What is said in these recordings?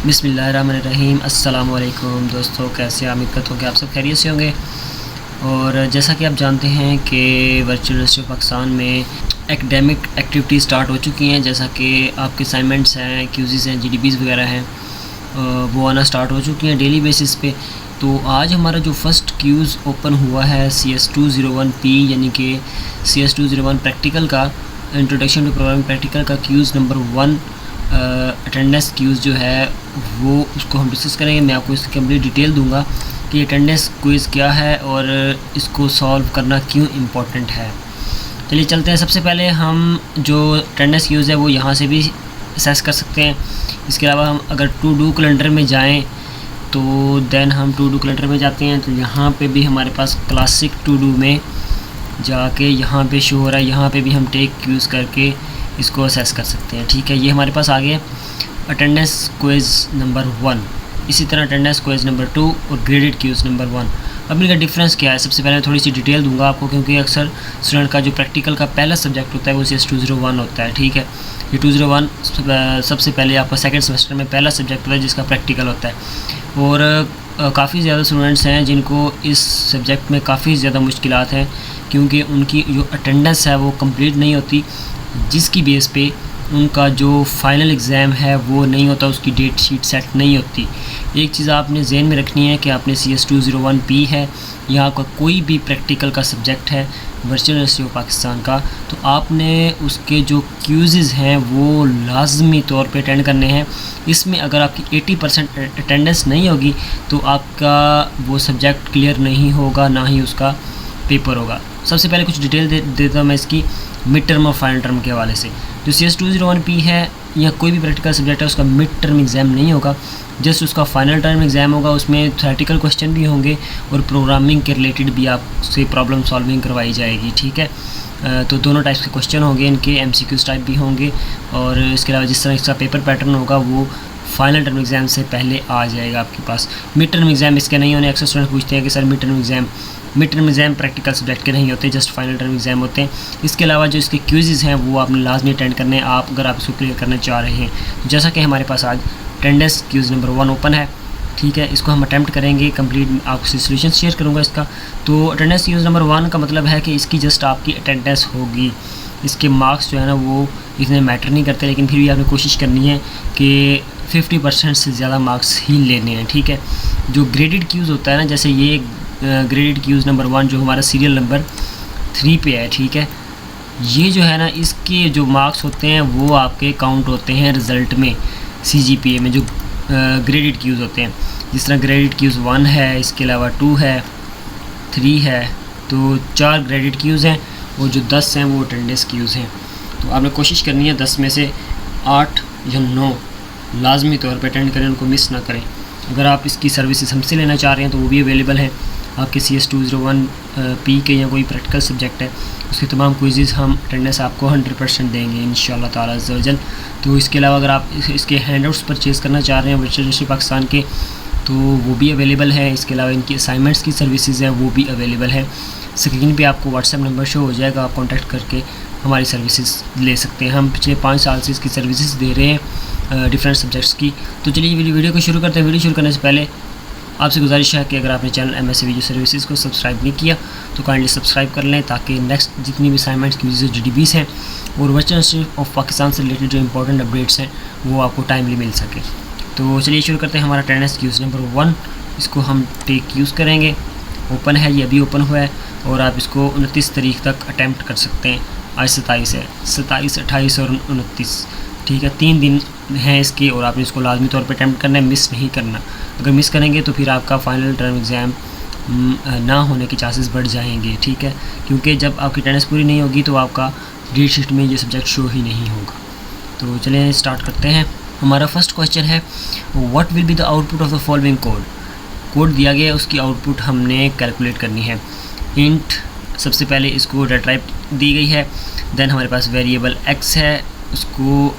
बिस्मिल्लाहिर्रहमानिर्रहीम। अस्सलाम वालेकुम दोस्तों, कैसे उम्मीद करता हूँ कि आप सब खैरियत से होंगे। और जैसा कि आप जानते हैं कि वर्चुअल यूनिवर्सिटी ऑफ पाकिस्तान में एकेडमिक एक्टिविटी स्टार्ट हो चुकी हैं, जैसा कि आपके असाइनमेंट्स हैं, क्यूज़ीज़ हैं, जीडीपीज़ वगैरह हैं, वो आना स्टार्ट हो चुकी हैं डेली बेसिस पे। तो आज हमारा जो फ़र्स्ट क्यूज़ ओपन हुआ है CS201P यानी कि CS201 प्रैक्टिकल का, इंट्रोडक्शन टू प्रोग्रामिंग प्रैक्टिकल का क्यूज़ नंबर 1 अटेंडेंस क्यूज़ जो है वो उसको हम डिस्कस करेंगे। मैं आपको इसकी कंप्लीट डिटेल दूंगा कि अटेंडेंस क्विज़ क्या है और इसको सॉल्व करना क्यों इम्पोर्टेंट है। चलिए चलते हैं। सबसे पहले हम जो अटेंडेंस क्यूज़ है वो यहाँ से भी असेस कर सकते हैं। इसके अलावा हम अगर टू डू कैलेंडर में जाएं तो देन हम टू डू कैलेंडर में जाते हैं तो यहाँ पे भी हमारे पास क्लासिक टू डू में जाके यहाँ पे शो हो रहा है, यहाँ पे भी हम टेक क्यूज़ करके इसको असेस कर सकते हैं। ठीक है, ये हमारे पास आ गया अटेंडेंस क्विज़ नंबर 1। इसी तरह अटेंडेंस क्विज़ नंबर 2 और ग्रेडेड क्यूज़ नंबर 1। अब इनका डिफरेंस क्या है, सबसे पहले थोड़ी सी डिटेल दूंगा आपको, क्योंकि अक्सर स्टूडेंट का जो प्रैक्टिकल का पहला सब्जेक्ट होता है वो CS201 होता है। ठीक है, ये 201 सबसे पहले आपका सेकेंड सेमेस्टर में पहला सब्जेक्ट होता है जिसका प्रैक्टिकल होता है। और काफ़ी ज़्यादा स्टूडेंट्स हैं जिनको इस सब्जेक्ट में काफ़ी ज़्यादा मुश्किलात हैं, क्योंकि उनकी जो अटेंडेंस है वो कंप्लीट नहीं होती, जिसकी बेस पे उनका जो फाइनल एग्ज़ाम है वो नहीं होता, उसकी डेट शीट सेट नहीं होती। एक चीज़ आपने जहन में रखनी है कि आपने CS201P है या आपका कोई भी प्रैक्टिकल का सब्जेक्ट है वर्चुअल यूनिवर्सिटी ऑफ पाकिस्तान का, तो आपने उसके जो क्यूज़ेज़ हैं वो लाजमी तौर पे अटेंड करने हैं। इसमें अगर आपकी 80% अटेंडेंस नहीं होगी तो आपका वो सब्जेक्ट क्लियर नहीं होगा, ना ही उसका पेपर होगा। सबसे पहले कुछ डिटेल देता हूँ मैं इसकी मिड टर्म और फाइनल टर्म के हवाले से। जो CS201P है या कोई भी प्रैक्टिकल सब्जेक्ट है उसका मिड टर्म एग्ज़ाम नहीं होगा, जस्ट उसका फाइनल टर्म एग्ज़ाम होगा। उसमें थ्योरेटिकल क्वेश्चन भी होंगे और प्रोग्रामिंग के रिलेटेड भी आपसे प्रॉब्लम सॉल्विंग करवाई जाएगी। ठीक है, तो दोनों टाइप्स के क्वेश्चन होंगे, इनके MCQs टाइप भी होंगे। और इसके अलावा जिस तरह इसका पेपर पैटर्न होगा वो फाइनल टर्म एग्ज़ाम से पहले आ जाएगा आपके पास। मिड टर्म एग्ज़ाम इसके नहीं होने। अक्सर स्टूडेंट पूछते हैं कि sir mid term exam practical subject के नहीं होते, जस्ट फाइनल टर्म एग्ज़ाम होते हैं। इसके अलावा जो इसके क्यूज़ेज़ हैं वो आपने लाजमी अटेंड करने हैं आप, अगर आप इसको क्लियर करना चाह रहे हैं। जैसा कि हमारे पास आज अटेंडेंस क्यूज़ नंबर 1 ओपन है। ठीक है, इसको हम अटैम्प्ट करेंगे कंप्लीट, आपसे सोल्यूशन शेयर करूँगा इसका। तो अटेंडेंस क्यूज़ नंबर 1 का मतलब है कि इसकी जस्ट आपकी अटेंडेंस होगी, इसके मार्क्स जो है ना वो इतने मैटर नहीं करते, लेकिन फिर भी आपने कोशिश करनी है कि 50% से ज़्यादा मार्क्स ही लेने हैं। ठीक है, जो ग्रेडेड क्यूज़ होता है ना, जैसे ये ग्रेडेड क्यूज़ नंबर 1 जो हमारा सीरियल नंबर 3 पे है, ठीक है, ये जो है ना इसके जो मार्क्स होते हैं वो आपके काउंट होते हैं रिज़ल्ट में, CGPA में जो ग्रेडेड क्यूज़ होते हैं। जिस तरह ग्रेडेड क्यूज़ 1 है, इसके अलावा 2 है, 3 है, तो 4 ग्रेडेड क्यूज़ हैं और जो 10 हैं वो अटेंडेंस क्यूज़ हैं। तो आपने कोशिश करनी है 10 में से 8 या 9 लाजमी तौर पर अटेंड करें, उनको मिस ना करें। अगर आप इसकी सर्विसेज हमसे लेना चाह रहे हैं तो वो भी अवेलेबल है। आपके CS201P के या कोई प्रैक्टिकल सब्जेक्ट है उसके तमाम क्विज़ेज़ हम अटेंडेंस आपको 100% देंगे इंशाल्लाह ताला अज़्ज़ा वजल। तो इसके अलावा अगर आप इसके हैंडआउट्स परचेज़ करना चाह रहे हैं वर्चुअल यूनिवर्सिटी पाकिस्तान के, तो वो भी अवेलेबल है। इसके अलावा इनकी असाइनमेंट्स की सर्विसेज हैं वो भी अवेलेबल है। स्क्रीन पे आपको व्हाट्सएप नंबर शो हो जाएगा, आप कॉन्टैक्ट करके हमारी सर्विसेज ले सकते हैं। हम पिछले 5 साल से इसकी सर्विसेज दे रहे हैं डिफरेंट सब्जेक्ट्स की। तो चलिए वीडियो को शुरू करते हैं। वीडियो शुरू करने से पहले आपसे गुजारिश है कि अगर आपने चैनल MSc वीडियो सर्विसेज को सब्सक्राइब नहीं किया तो काइंडली सब्सक्राइब कर लें, ताकि नेक्स्ट जितनी भी असाइनमेंट्स की GDPs हैं और वर्चुअल यूनिवर्सिटी ऑफ पाकिस्तान से रिलेटेड जो इंपॉर्टेंट अपडेट्स हैं वो आपको टाइमली मिल सके। तो चलिए शुरू करते हैं हमारा अटेंडेंस क्यूज़ नंबर 1। इसको हम टेक यूज़ करेंगे। ओपन है, ये अभी ओपन हुआ है और आप इसको 29 तारीख तक अटैम्प्ट कर सकते हैं। आज 27 है, 27, 28 और 29। ठीक है, 3 दिन हैं इसके और आपने इसको लाजमी तौर पे अटैम्प्ट करना है, मिस नहीं करना। अगर मिस करेंगे तो फिर आपका फाइनल टर्म एग्ज़ाम ना होने के चांसेस बढ़ जाएंगे। ठीक है, क्योंकि जब आपकी अटेंडेंस पूरी नहीं होगी तो आपका डेट शीट में ये सब्जेक्ट शो ही नहीं होगा। तो चलिए स्टार्ट करते हैं। हमारा फर्स्ट क्वेश्चन है what will be the output of the following code. Code दिया गया है, उसकी आउटपुट हमने कैलकुलेट करनी है। इंट सबसे पहले इसको डेटा टाइप दी गई है, देन हमारे पास वेरिएबल x है, उसको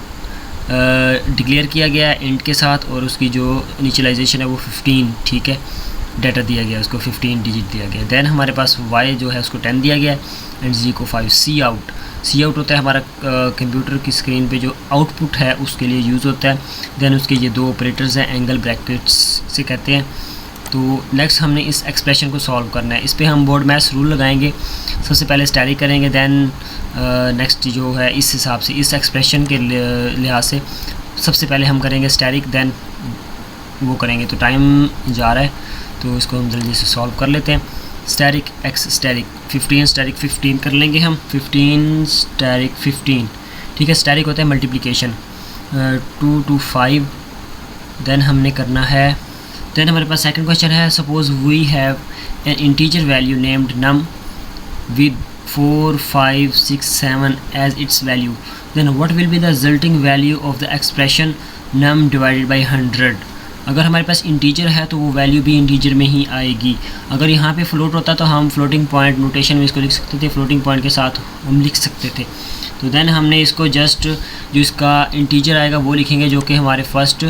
डिक्लेयर किया गया है इंट के साथ और उसकी जो इनिशियलाइजेशन है वो 15। ठीक है, डाटा दिया गया, उसको 15 डिजिट दिया गया। देन हमारे पास y जो है उसको 10 दिया गया एंड z को 5। सी आउट होता है हमारा कंप्यूटर की स्क्रीन पे जो आउटपुट है उसके लिए यूज़ होता है। देन उसके ये दो ऑपरेटर्स हैं, एंगल ब्रैकेट्स से कहते हैं। तो नेक्स्ट हमने इस एक्सप्रेशन को सॉल्व करना है। इस पे हम बोर्ड मैथ्स रूल लगाएंगे, सबसे पहले स्टैटिक करेंगे, देन नेक्स्ट जो है इस हिसाब से इस एक्सप्रेशन के लिहाज से सबसे पहले हम करेंगे स्टैटिक, देन वो करेंगे। तो टाइम जा रहा है तो इसको हम जल्दी से सॉल्व कर लेते हैं। स्टैटिक एक्स स्टैटिक 15 स्टैटिक 15 कर लेंगे हम, 15 स्टैटिक 15, ठीक है। स्टैटिक होता है मल्टीप्लिकेशन 2 to 5। देन हमने करना है, देन हमारे पास सेकंड क्वेश्चन है, suppose we have an integer value named num with 4 5 6 7 as its value, then what will be the resulting value of the expression num divided by 100। अगर हमारे पास integer है तो वो वैल्यू भी इंटीजर में ही आएगी। अगर यहाँ पे फ्लोट होता तो हम फ्लोटिंग पॉइंट नोटेशन में इसको लिख सकते थे, फ्लोटिंग पॉइंट के साथ हम लिख सकते थे। तो देन हमने इसको जस्ट जो इसका इंटीजर आएगा वो लिखेंगे, जो कि हमारे फर्स्ट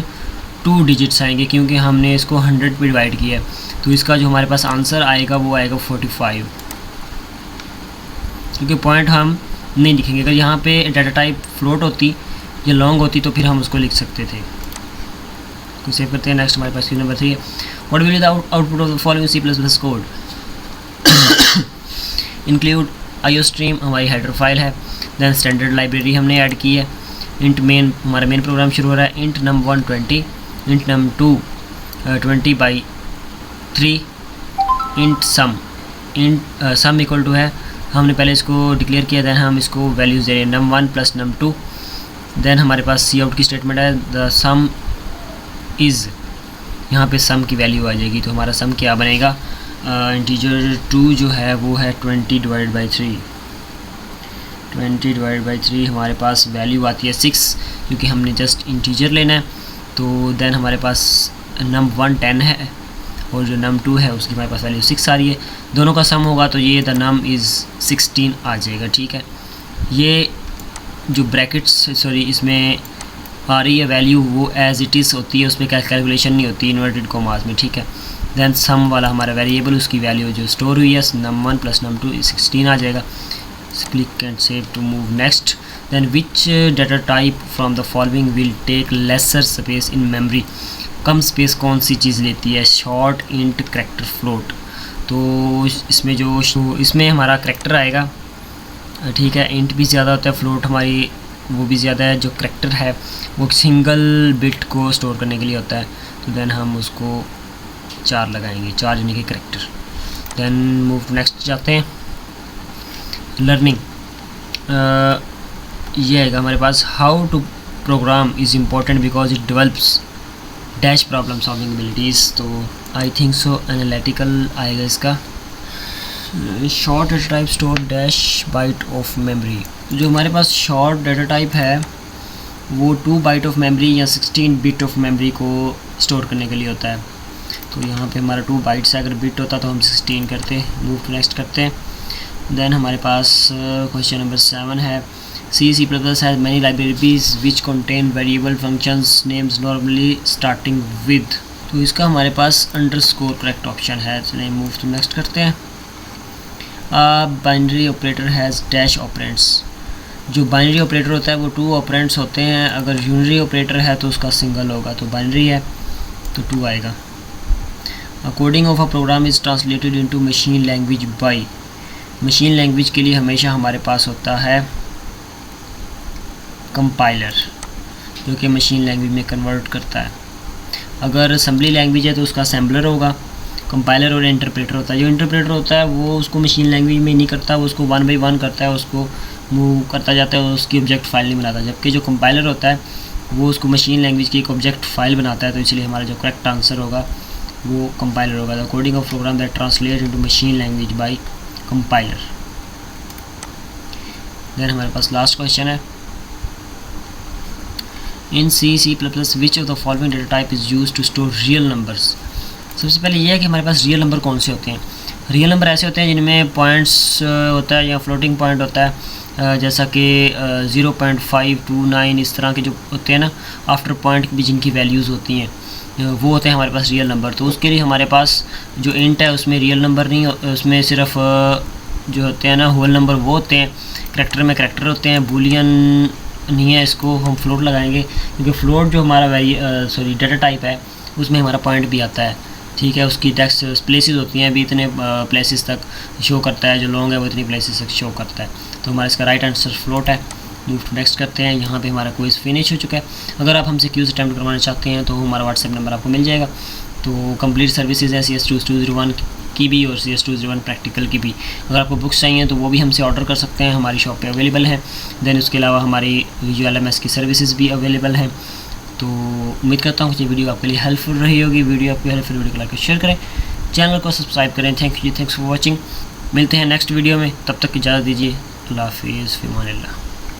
2 डिजिट्स आएंगे, क्योंकि हमने इसको 100 पे डिवाइड किया है। तो इसका जो हमारे पास आंसर आएगा वो आएगा 45, क्योंकि पॉइंट हम नहीं लिखेंगे। अगर यहाँ पे डाटा टाइप फ्लोट होती या लॉन्ग होती तो फिर हम उसको लिख सकते थे। तो सेव करते हैं। नेक्स्ट हमारे पास क्वेश्चन नंबर 3 है, what will be the output of the following C++ code. Include IOStream हमारी हेडर फाइल है। देन स्टैंडर्ड लाइब्रेरी हमने ऐड की है। इंट मेन हमारा मेन प्रोग्राम शुरू हो रहा है। Int num1 20, int num2 20/3, int sum equal to है, हमने पहले इसको डिक्लेयर किया, देन हम इसको वैल्यूज़ दे रहे हैं num1 + num2। देन हमारे पास सी आउट की स्टेटमेंट है, द सम इज़, यहाँ पे सम की वैल्यू आ जाएगी। तो हमारा सम क्या बनेगा, इंटीजर 2 जो है वो है 20/3। 20/3 हमारे पास वैल्यू आती है 6, क्योंकि हमने जस्ट इंटीजर लेना है। तो देन हमारे पास num1 10 है और जो num2 है उसकी हमारे पास वैल्यू 6 आ रही है। दोनों का सम होगा तो ये द num इज़ 16 आ जाएगा, ठीक है। ये जो ब्रैकेट्स इसमें आ रही है वैल्यू वो एज इट इज़ होती है, उसमें कैलकुलेशन नहीं होती इन्वर्टेड कॉमास में, ठीक है। देन सम वाला हमारा वेरिएबल उसकी वैल्यू जो स्टोर हुई है num1 + num2 16 आ जाएगा। Click and save to move next. Then which data type from the following will take lesser space in memory. कम स्पेस कौन सी चीज़ लेती है, शॉर्ट, इंट, करैक्टर, फ्लोट। तो इसमें इसमें हमारा करैक्टर आएगा, ठीक है। इंट भी ज़्यादा होता है, फ्लोट हमारी वो भी ज़्यादा है। जो करैक्टर है वो सिंगल बिट को स्टोर करने के लिए होता है। तो देन हम उसको 4 लगाएंगे, 4 यानी कि character. Then move to next जाते हैं। लर्निंग ये आएगा हमारे पास, how to program is important because it develops dash problem solving abilities. तो आई थिंक सो एनालिटिकल आएगा इसका। Short data type store dash byte of memory. जो हमारे पास शॉर्ट डाटा टाइप है वो 2 बाइट ऑफ मेमोरी या 16 बिट ऑफ मेमोरी को store करने के लिए होता है। तो यहाँ पे हमारा 2 बाइट्स है, अगर बिट होता तो हम 16 करते। मूव टू नेक्स्ट करते हैं। देन हमारे पास क्वेश्चन नंबर 7 है, C++ has many libraries which contain variable functions names normally starting with. तो इसका हमारे पास अंडरस्कोर करेक्ट ऑप्शन है। चलिए मूव टू नेक्स्ट करते हैं। Binary operator has dash operands. जो बाइनरी ऑपरेटर होता है वो 2 ऑपरेंड्स होते हैं। अगर यूनरी ऑपरेटर है तो उसका सिंगल होगा, तो बाइनरी है तो 2 आएगा। Coding of a program is translated into machine language by. Machine language के लिए हमेशा हमारे पास होता है कंपाइलर, जो कि मशीन लैंग्वेज में कन्वर्ट करता है। अगर असेंबली लैंग्वेज है तो उसका असेंबलर होगा। कंपाइलर और इंटरप्रेटर होता है। जो इंटरप्रेटर होता है वो उसको मशीन लैंग्वेज में नहीं करता, वो उसको 1 by 1 करता है, उसको मूव करता जाता है, उसकी ऑब्जेक्ट फाइल नहीं बनाता। जबकि जो कंपाइलर होता है वो उसको मशीन लैंग्वेज की एक ऑब्जेक्ट फाइल बनाता है। तो इसलिए हमारा जो करेक्ट आंसर होगा वो कंपाइलर होगा। The coding of program that translate into machine language by compiler. Then हमारे पास लास्ट क्वेश्चन है, in C++ which of the following data type is use to store real numbers. सबसे पहले ये है कि हमारे पास रियल नंबर कौन से होते हैं। रियल नंबर ऐसे होते हैं जिनमें पॉइंट्स होता है या फ्लोटिंग पॉइंट होता है, जैसा कि 0.529 इस तरह के जो होते हैं ना, आफ्टर पॉइंट भी जिनकी वैल्यूज़ होती हैं। वो होते हैं हमारे पास रियल नंबर। तो उसके लिए हमारे पास जो इंट है उसमें रियल नंबर नहीं, उसमें सिर्फ जो होते हैं ना होल नंबर वो होते हैं। करैक्टर में करैक्टर होते हैं, बूलियन नहीं है, इसको हम फ्लोट लगाएंगे क्योंकि फ्लोट जो हमारा डाटा टाइप है उसमें हमारा पॉइंट भी आता है, ठीक है। उसकी टेक्स्ट प्लेसेस होती हैं, अभी इतने प्लेसेस तक शो करता है, जो लॉन्ग है वो इतनी प्लेसेस तक शो करता है। तो हमारा इसका राइट आंसर फ्लोट है। मूव टू नेक्स्ट करते हैं। यहाँ पे हमारा क्विज़ फिनिश हो चुका है। अगर आप हमसे क्यूज़ अटैम्प्ट करवाना चाहते हैं तो हमारा व्हाट्सएप नंबर आपको मिल जाएगा। तो कंप्लीट सर्विसेज है CS2201 की भी और CS201 प्रैक्टिकल की भी। अगर आपको बुक्स चाहिए तो वो भी हमसे ऑर्डर कर सकते हैं, हमारी शॉप पे अवेलेबल है। देन उसके अलावा हमारी ULMS की सर्विसेज भी अवेलेबल हैं। तो उम्मीद करता हूँ कि ये वीडियो आपके लिए हेल्पफुल रही होगी। वीडियो आपको हेल्पफुल वीडियो को लाइक शेयर करें, चैनल को सब्सक्राइब करें। Thanks for watching. मिलते हैं नेक्स्ट वीडियो में, तब तक इजाज़त दीजिए। अल्लाह हाफिज़, फ़ी अमान अल्लाह।